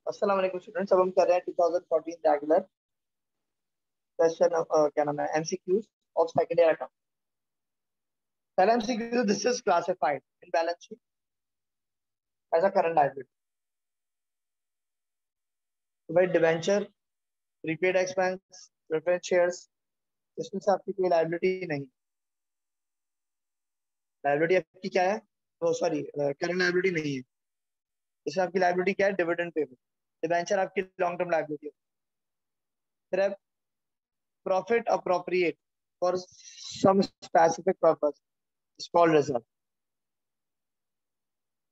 अस्सलाम वालेकुम स्टूडेंट्स। अब हम कर रहे हैं 2014 रेगुलर क्वेश्चन, क्या नाम है, MCQs of second year account. पहला MCQ, this is classified in balance sheet as a current liability. तो भाई debenture, prepaid expense, preference shares, इसमें से आपकी कोई लायबिलिटी नहीं। लायबिलिटी आपकी क्या है? तो सॉरी, करंट लायबिलिटी नहीं है। इसमें आपकी लायबिलिटी क्या है? Dividend payment. डिबेंचर आपकी लॉन्ग टर्म लायबिलिटी है। फिर है profit appropriate for some specific purpose is called reserve.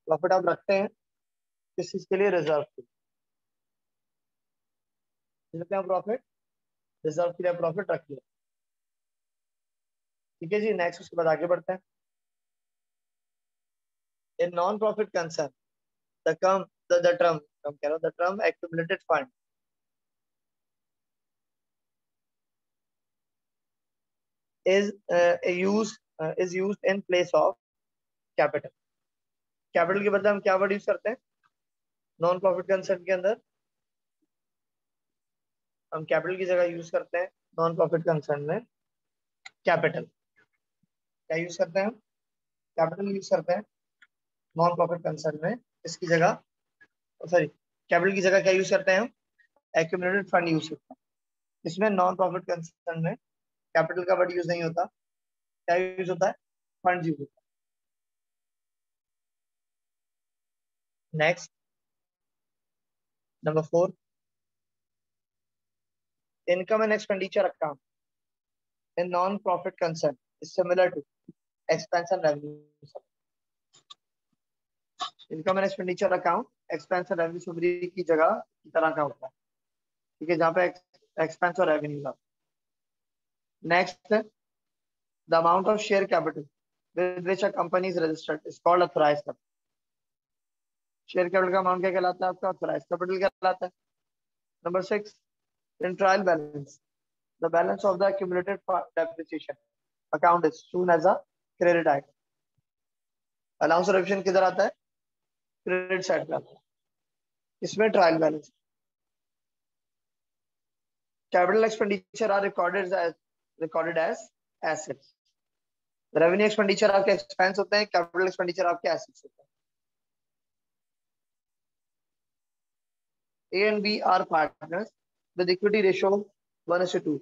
Profit आप रखते हैं किस चीज के लिए? रिजर्व के लिए प्रॉफिट, रिजर्व के लिए प्रॉफिट रख लिया। ठीक है जी, नेक्स्ट उसके बाद आगे बढ़ते हैं। इन non profit concern the term accumulated fund is used in place of capital। Capital के बदले हम क्या वर्ड यूज करते हैं? नॉन प्रॉफिट कंसर्न के अंदर हम कैपिटल की जगह यूज करते हैं, नॉन प्रॉफिट कंसर्न में कैपिटल। क्या यूज करते हैं हम? कैपिटल यूज करते हैं नॉन प्रॉफिट कंसर्न में। इसकी जगह, सॉरी, कैपिटल की जगह क्या यूज करते हैं हम? एक्यूमुलेटेड फंड यूज करते हैं। इसमें नॉन प्रॉफिट कंसर्न में कैपिटल का वर्ड यूज नहीं होता। क्या यूज होता है? फंड यूज होता है। Next, number 4, income and expenditure account in non profit concern is similar to expense and revenue. Income and expenditure account expense और रेवेन्यू समरी की जगह की तरह का होता है। ठीक है, जहाँ पे एक्सपेंस और रेवेन्यू का। Next, the amount of share capital with which a company is registered is called authorised capital. Share capital का अमाउंट क्या कहलाता है? आपका ऑथराइज्ड कैपिटल कहलाता है। Number 6, in trial balance the balance of the accumulated depreciation account is shown as a credit item. Allowance revision किधर आता है? क्रेडिट साइड पे आता है। इसमें trial balance, capital expenditure are recorded as assets। Revenue expenditure आपके expense होते हैं, कैपिटल एक्सपेंडिचर आपके एसेट्स होते हैं। A and B are partners with equity ratio 1:2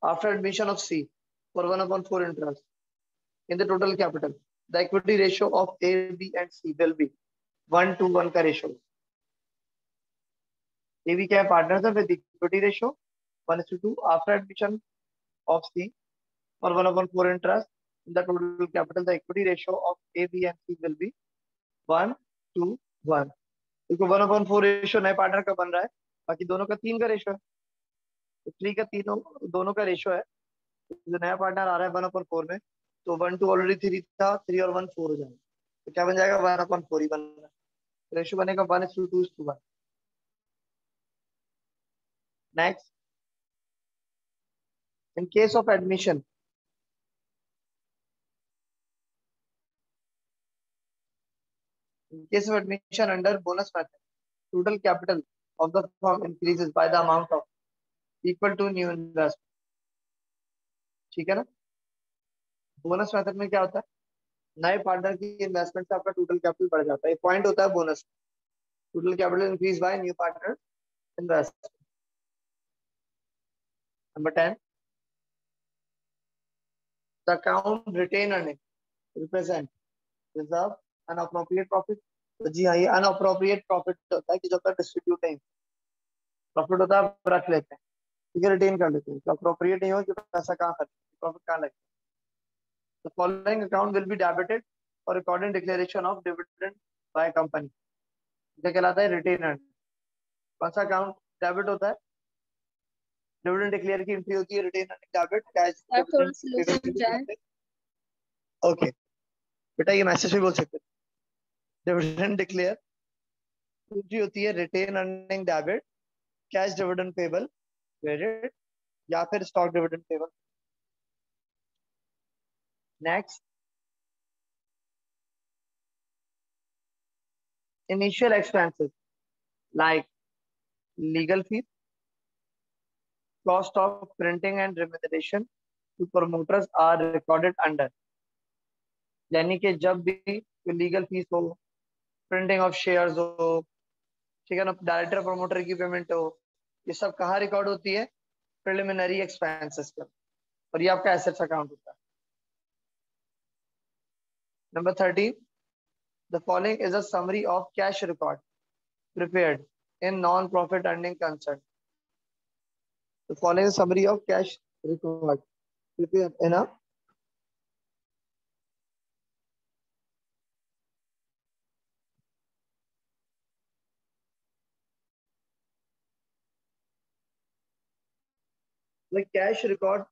after admission of C for 1/4 interest in the total capital. The equity ratio of A, B and C will be 1:1 का ratio. A, B क्या है? Partners है with equity ratio 1:2 after admission of C for 1/4 interest in the total capital. The equity ratio of A, B and C will be 1:1। देखो 1/4 ratio नए partner का बन रहा है, बाकी दोनों का 3 का रेशो है। तो 3 का तीनों दोनों का रेशो है। जो नया पार्टनर आ रहा है 1/4 में, तो 1:2 ऑलरेडी 3 था, 3 और 1 4 हो जाएगा। तो क्या बन जाएगा? 1/4 ही बन रहा है। रेशो बनेगा 1:2:1। Next, in case of admission under bonus method, total capital of the firm increases by the amount of equal to new investment। ठीक है ना? बोनस मेथड में क्या होता है? नए पार्टनर की इन्वेस्टमेंट से आपका टोटल कैपिटल बढ़ जाता है। एक पॉइंट होता है bonus, total capital increase by new partner invest. Number 10, the account retain earning represent reserve unappropriate profit. तो जी हाँ, ये अनअप्रोप्रिएट प्रॉफिट होता है कि जो आपका डिस्ट्रीब्यूट नहीं, प्रॉफिट होता है आप रख लेते हैं, ठीक है, रिटेन कर लेते हैं। तो अप्रोप्रिएट नहीं हो कि पैसा कहाँ खर्च, प्रॉफिट कहाँ लगे। The following account will be debited for recording declaration of dividend by a company। जो कहलाता है रिटेन अर्निंग। कौन सा अकाउंट डेबिट होता है? डिविडेंड डिक्लेयर की एंट्री होती है, retained earning debit cash. Okay बेटा, ये मैसेज भी बोल सकते हैं। डिविडेंड डिक्लेयर एंट्री होती है retained earning debit, cash dividend payable credit, या फिर stock dividend payable. Next, initial expenses like legal fees, cost of printing and remuneration to promoters are recorded under. यानी कि जब भी लीगल फीस हो, printing of shares हो, ठीक है ना, डायरेक्टर प्रमोटर की पेमेंट हो, ये सब कहाँ रिकॉर्ड होती है? प्रिलिमिनरी एक्सपेंसेस पर, और ये आपका एसेट्स अकाउंट होता है। Number 13, the following is a summary of cash record prepared in non-profit earning concern. The following is summary of cash record prepared in a like cash record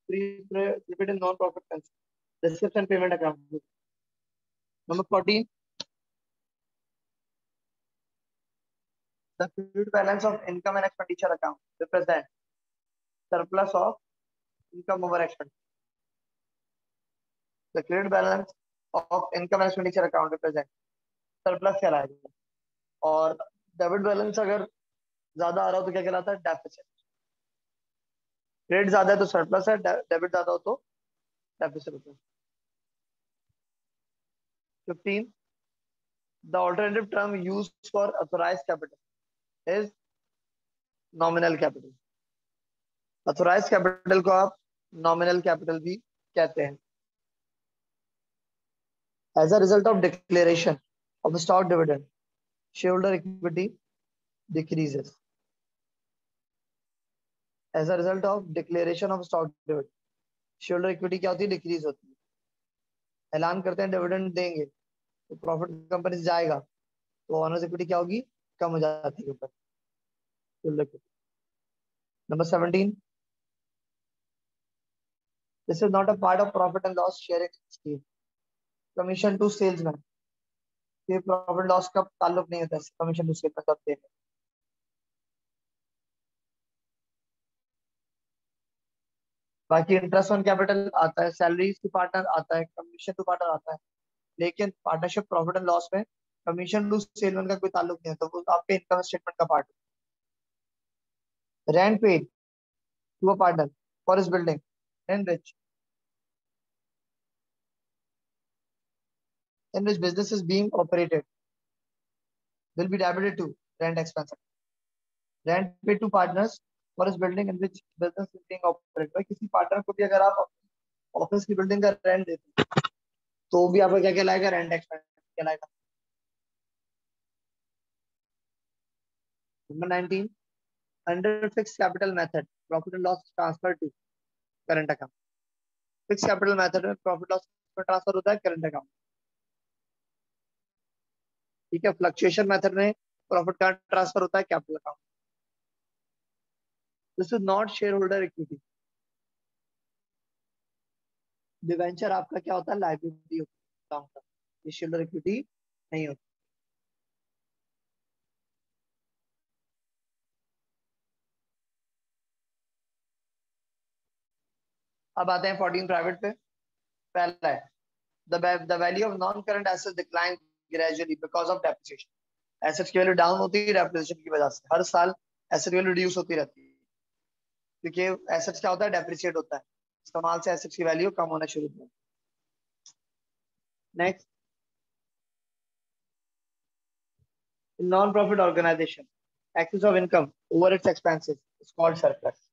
prepared in non-profit concern. Receipts and payment account. Number 14, the credit balance of income and expenditure account represent surplus of income over expenditure. The credit balance of income and expenditure account represent surplus कहलाएगा, और debit balance अगर ज्यादा आ रहा हो तो क्या कहलाता है? डेफिसिट। क्रेडिट ज्यादा है तो सरप्लस है, डेबिट ज्यादा हो तो डेफिसिट होता है। 15, the alternative term used for authorized capital is nominal capital. Authorized capital को आप nominal capital भी कहते हैं। As a result of declaration of a stock dividend, shareholder equity decreases. As a result of declaration of stock dividend, shareholder equity क्या होती है? Decrease होती है। ऐलान करते हैं डिविडेंड देंगे तो प्रॉफिट कंपनी से जाएगा, तो ऑनर्स इक्विटी क्या होगी? कम हो जाती है ऊपर। Number 17, this is not a part of profit and loss sharing scheme. Commission to salesman, ये प्रॉफिट लॉस का ताल्लुक नहीं होता है, कमीशन टू सेल में करते हैं। बाकी इंटरेस्ट ऑन कैपिटल आता है, सैलरी टू पार्टनर आता है, कमीशन टू पार्टनर आता है, लेकिन पार्टनरशिप प्रॉफिट एंड लॉस में कमीशन टू सेलमैन का कोई ताल्लुक नहीं है, तो वो आपके इनकम स्टेटमेंट का पार्ट है। Rent paid to a partner for his building in which business is being operated will be debited to rent expense. Rent paid to partners for his building in which business is being operated. भाई किसी partner को भी अगर आप office की building का rent देते हैं तो भी आपका क्या कहलाएगा? रेंट एक्सपेंस कहलाएगा। Number 19, under fix capital method profit and loss transfer to current account. Fix capital method में प्रॉफिट लॉस ट्रांसफर होता है करंट अकाउंट, ठीक है। फ्लक्चुएशन मेथड में प्रॉफिट का ट्रांसफर होता है capital account. This is not shareholder equity. Debenture आपका क्या होता है? लाइबिलिटी होता है, ये शेयर होल्डर इक्विटी नहीं होती। अब आते हैं 14 प्राइवेट पे। पहला है the value of non-current assets decline gradually because of depreciation. Assets की वैल्यू डाउन होती है डेप्रिसिएशन की वजह से। हर साल एसेट वैल्यू रिड्यूस होती रहती है, क्योंकि एसेट्स क्या होता है? डेप्रिसिएट होता है, इस्तेमाल से एसेट्स की वैल्यू कम होना शुरू होती है। Next, non profit organisation excess of income over its expenses is called surplus.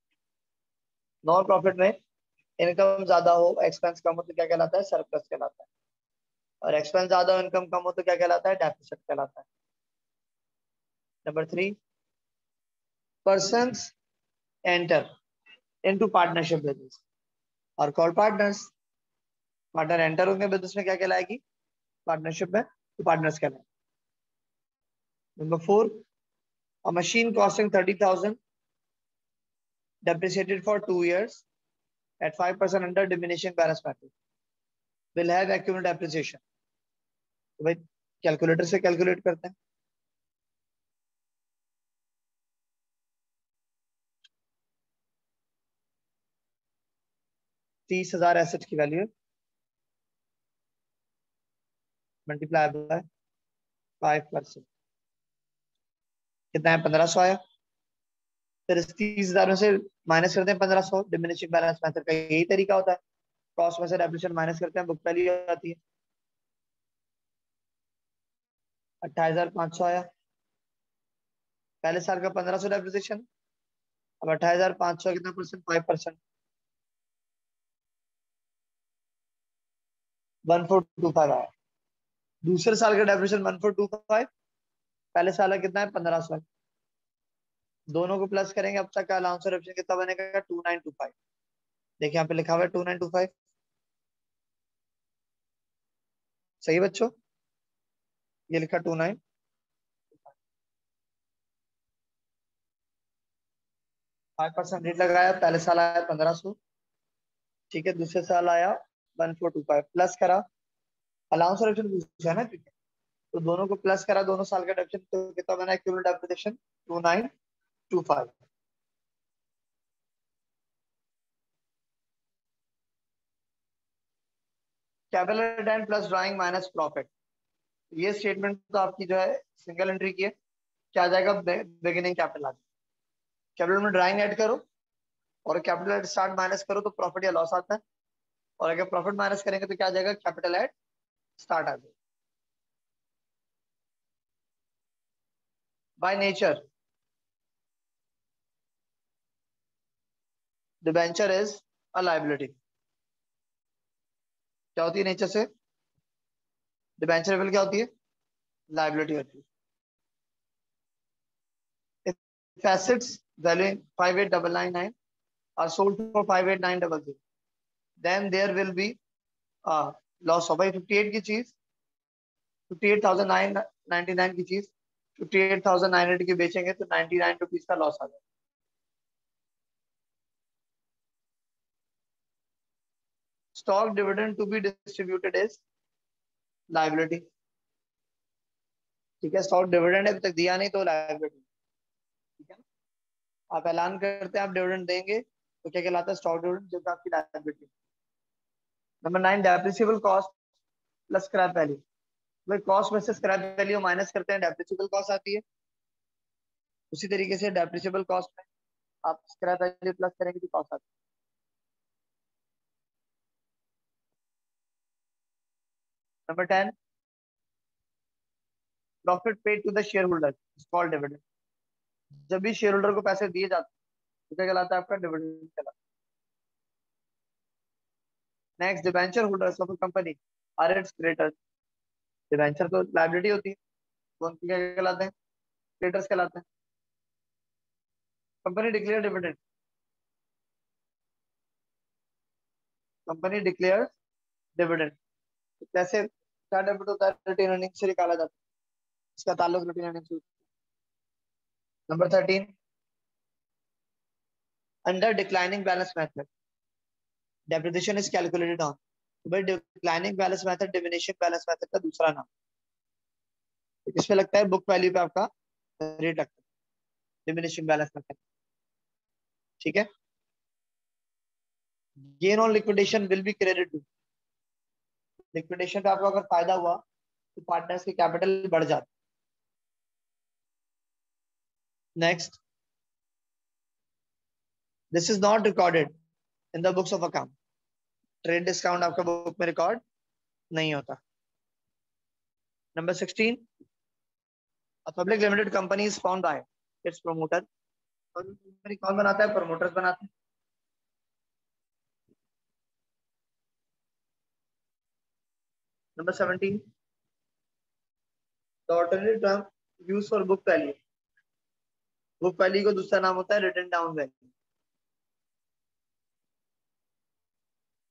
Non profit में इनकम ज्यादा हो, एक्सपेंस कम हो तो क्या कहलाता है? सरप्लस कहलाता है। और एक्सपेंस ज्यादा हो, इनकम कम हो तो क्या कहलाता है? डेफिसिट कहलाता है। Number 3, persons enter into partnership business are called partners. Partner enter होंगे बिजनेस में, क्या कहलाएगी? पार्टनरशिप में, तो पार्टनर्स कहलाएंगे। Number 4, a machine costing 30,000 depreciated for 2 years at 5% under diminishing balance method will have accumulated depreciation. तो भाई कैलकुलेटर से कैलकुलेट करते हैं। $30,000 एसेट की वैल्यू मल्टीप्लाई बाय 5%, कितना है, 1500 आया। फिर इस 30,000 में से माइनस करते हैं 1500, डिमिनिशिंग बैलेंस मेथड का यही तरीका होता है। कॉस्ट में से डेप्रिसिएशन माइनस करते हैं, बुक वैल्यू आती है। 28,500 आया। पहले साल का 1500 डेप्रिसिएशन, अब 28,500 कितना परसेंट, 5%, 1425 आया। दूसरे साल का डेप्रिसिएशन 1425, पहले साल का कितना है, 1500। दोनों को प्लस करेंगे, अब तक का अलाउंस ऑफ कितना बनेगा, 2925। देखिए यहाँ पे लिखा हुआ है 2925। सही बच्चों, ये लिखा 29। 5% रेट लगाया, पहले साल आया 1500, ठीक है। दूसरे साल आया 1425, प्लस करा, अलाउंस और ऑप्शन पूछा है ना, ठीक है। तो दोनों को प्लस करा, दोनों साल का डेप्रिसिएशन, तो कितना बना accumulate depreciation, 2925। Capital and plus drawing minus profit, ये स्टेटमेंट तो आपकी जो है सिंगल एंट्री की है। क्या आ जाएगा, बिगिनिंग कैपिटल आ जाएगा। कैपिटल में ड्राइंग ऐड करो, और कैपिटल एट स्टार्ट माइनस करो तो प्रॉफिट या लॉस आता है। और अगर प्रॉफिट माइनस करेंगे तो क्या आ जाएगा, कैपिटल एट स्टार्ट आ जाएगा। By nature debenture is a liability. क्या होती है नेचर से, डिबेंचरेबल क्या होती है, लायबिलिटी होती है। If assets valuing 58,999 are sold for 58,900, then there will be loss हो भाई। 58 की चीज, 58,999 की चीज 58,900 की बेचेंगे तो 99 रुपीज का लॉस आ जाएगा। Stock dividend to be distributed is liability, ठीक है। स्टॉक डिविडेंड अभी तक दिया नहीं तो लायबिलिटी, ठीक है ना। आप ऐलान करते हैं आप डिविडेंड देंगे तो क्या कहलाता है, स्टॉक डिविडेंड, जो कि आपकी liability. Number 9, depreciable cost plus scrap value. भाई कॉस्ट में से स्क्रैप वैल्यू माइनस करते हैं, डेप्रिसिएबल कॉस्ट आती है। उसी तरीके से डेप्रिसिएबल कॉस्ट में आप स्क्रैप वैल्यू प्लस करेंगे तो कॉस्ट आती है। Number 10, profit paid to the shareholder called dividend. जब भी शेयर होल्डर को पैसे दिए जाते हैं तो क्या कहलाता है, आपका डिविडेंड कहलाता है। Next, debenture holders of a company are its creditors. Debenture तो लायबिलिटी होती है, तो उनकी क्या कहलाते हैं, क्रेडिटर्स कहलाते हैं। Company declare dividend, company declare dividend, कैसे, क्या डेबिट होता है, रिटेन अर्निंग से निकाला जाता है, इसका ताल्लुक रिटेन अर्निंग से। Number 13, under declining balance method depreciation is calculated on. तो भाई declining balance method diminishing balance method का दूसरा नाम। इसमें लगता है बुक वैल्यू पे आपका रेट लगता है, डिमिनिशिंग बैलेंस मेथड, ठीक है। Gain on liquidation will be credit to, liquidation पे आपको अगर फायदा हुआ तो पार्टनर्स की कैपिटल बढ़ जाती है। Next, this is not recorded in the books of account. Trade discount आपका बुक में रिकॉर्ड नहीं होता। Number 16, a public limited company is formed by its promoter। Company कौन बनाता है, प्रमोटर्स बनाते हैं। Number 17, the alternate term use for book value, book value को दूसरा नाम होता है written down value.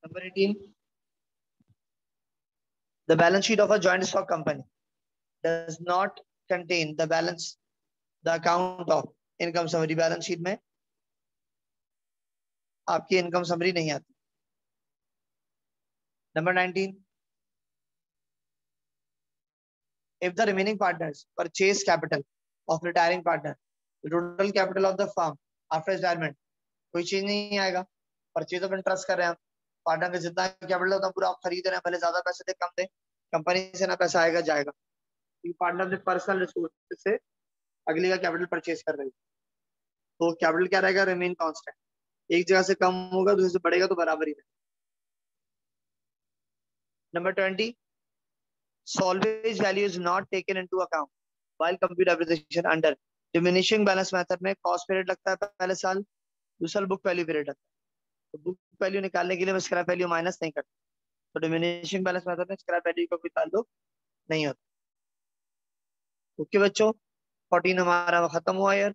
Number 18, the balance sheet of a joint stock company does not contain the balance the account of income summary. Balance sheet में आपकी income summary नहीं आती। Number 19, if the remaining partners purchase capital of retiring partner, the total capital of the firm after retirement, कोई चीज नहीं आएगा। Purchase of interest कर रहे हैं हम, पार्टनर का जितना कैपिटल होता है पूरा आप खरीद रहे हैं, भले ज्यादा पैसे दे कम दे, कंपनी से ना पैसा आएगा जाएगा, पार्टनर अपने पर्सनल रिसोर्स से अगली का कैपिटल परचेज कर रही है, तो कैपिटल क्या रहेगा, रिमेन कांस्टेंट। एक जगह से कम होगा दूसरे से बढ़ेगा तो बराबर ही रहेगा। Number 20, salvage value is not taken into account while compute appreciation under diminishing balance method में कॉस्ट पीरियड लगता है पहले साल, दूसरा बुक वैल्यू पीरियड लगता है। तो बुक वैल्यू निकालने के लिए मैं स्क्रैप वैल्यू माइनस नहीं करता, तो डिमिनिशिंग बैलेंस मेथड में स्क्रैप वैल्यू को भी निकाल दो, नहीं होता। ओके बच्चों, 14 हमारा खत्म हुआ यार।